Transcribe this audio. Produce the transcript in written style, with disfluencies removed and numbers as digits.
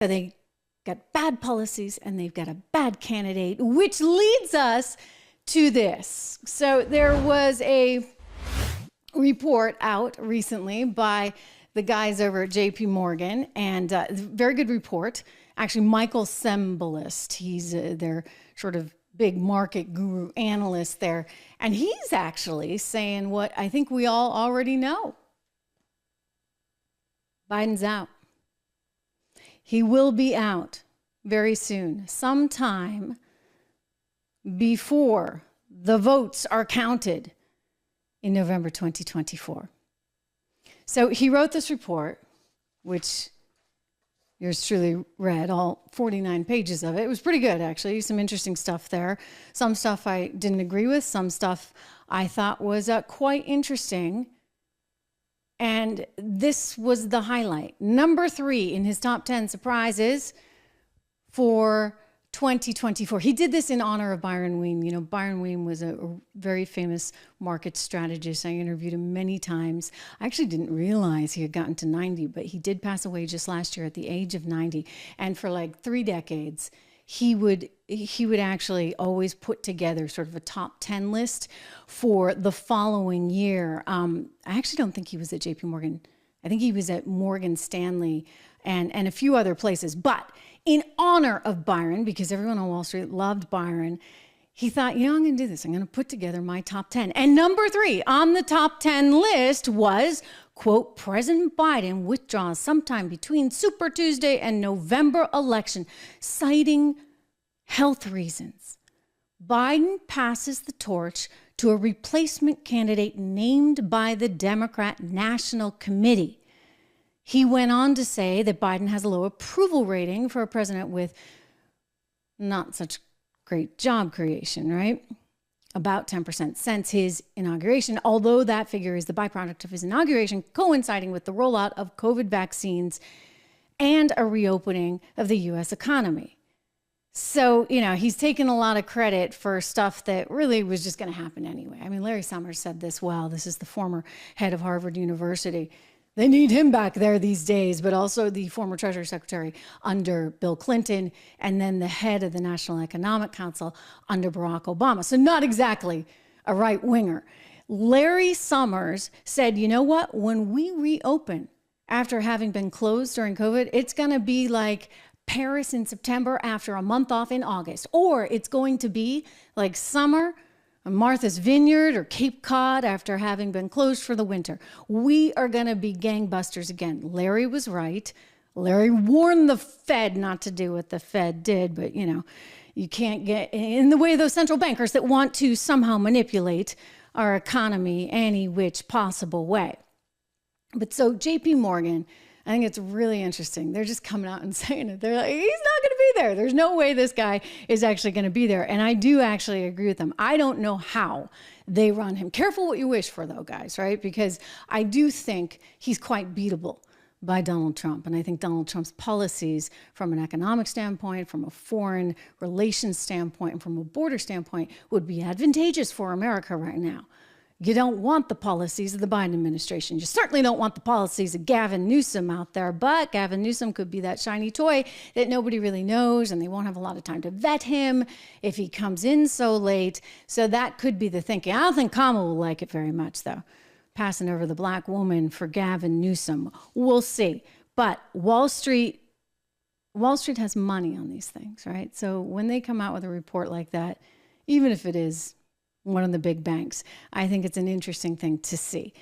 They got bad policies and they've got a bad candidate, which leads us to this. So there was a report out recently by the guys over at JP Morgan, and very good report. Actually, Michael Cembalest, he's their sort of big market guru analyst there. And he's actually saying what I think we all already know. Biden's out. He will be out very soon, sometime before the votes are counted in November 2024. So he wrote this report, which yours truly read all 49 pages of it. It was pretty good, actually. Some interesting stuff there. Some stuff I didn't agree with. Some stuff I thought was quite interesting. And this was the highlight. Number 3 in his top 10 surprises for 2024. He did this in honor of Byron Wein. You know, Byron Wein was a very famous market strategist. I interviewed him many times. I actually didn't realize he had gotten to 90, but he did pass away just last year at the age of 90. And for like 3 decades, he would actually always put together sort of a top 10 list for the following year. I actually don't think he was at JP Morgan. I think he was at Morgan Stanley and a few other places. But in honor of Byron, because everyone on Wall Street loved Byron, he thought, you know, I'm going to do this. I'm going to put together my top 10. And number 3 on the top 10 list was, quote, President Biden withdraws sometime between Super Tuesday and November election, citing health reasons. Biden passes the torch to a replacement candidate named by the Democrat National Committee. He went on to say that Biden has a low approval rating for a president with not such great job creation, right? About 10% since his inauguration, although that figure is the byproduct of his inauguration, coinciding with the rollout of COVID vaccines and a reopening of the U.S. economy. So, you know, he's taken a lot of credit for stuff that really was just going to happen anyway. I mean, Larry Summers said this well. This is the former head of Harvard University. They need him back there these days, but also the former Treasury Secretary under Bill Clinton, and then the head of the National Economic Council under Barack Obama. So not exactly a right winger. Larry Summers said, you know what? When we reopen after having been closed during COVID, it's going to be like Paris in September after a month off in August, or it's going to be like summer Martha's Vineyard or Cape Cod after having been closed for the winter. We are going to be gangbusters again. Larry was right. Larry warned the Fed not to do what the Fed did, but you know, you can't get in the way of those central bankers that want to somehow manipulate our economy any which possible way. But so JP Morgan, I think it's really interesting. They're just coming out and saying it. They're like, he's not going to be there. There's no way this guy is actually going to be there. And I do actually agree with them. I don't know how they run him. Careful what you wish for, though, guys, right? Because I do think he's quite beatable by Donald Trump. And I think Donald Trump's policies from an economic standpoint, from a foreign relations standpoint, and from a border standpoint would be advantageous for America right now. You don't want the policies of the Biden administration. You certainly don't want the policies of Gavin Newsom out there, but Gavin Newsom could be that shiny toy that nobody really knows, and they won't have a lot of time to vet him if he comes in so late. So that could be the thinking. I don't think Kamala will like it very much, though, passing over the black woman for Gavin Newsom. We'll see. But Wall Street has money on these things, right? So when they come out with a report like that, even if it is one of the big banks, I think it's an interesting thing to see.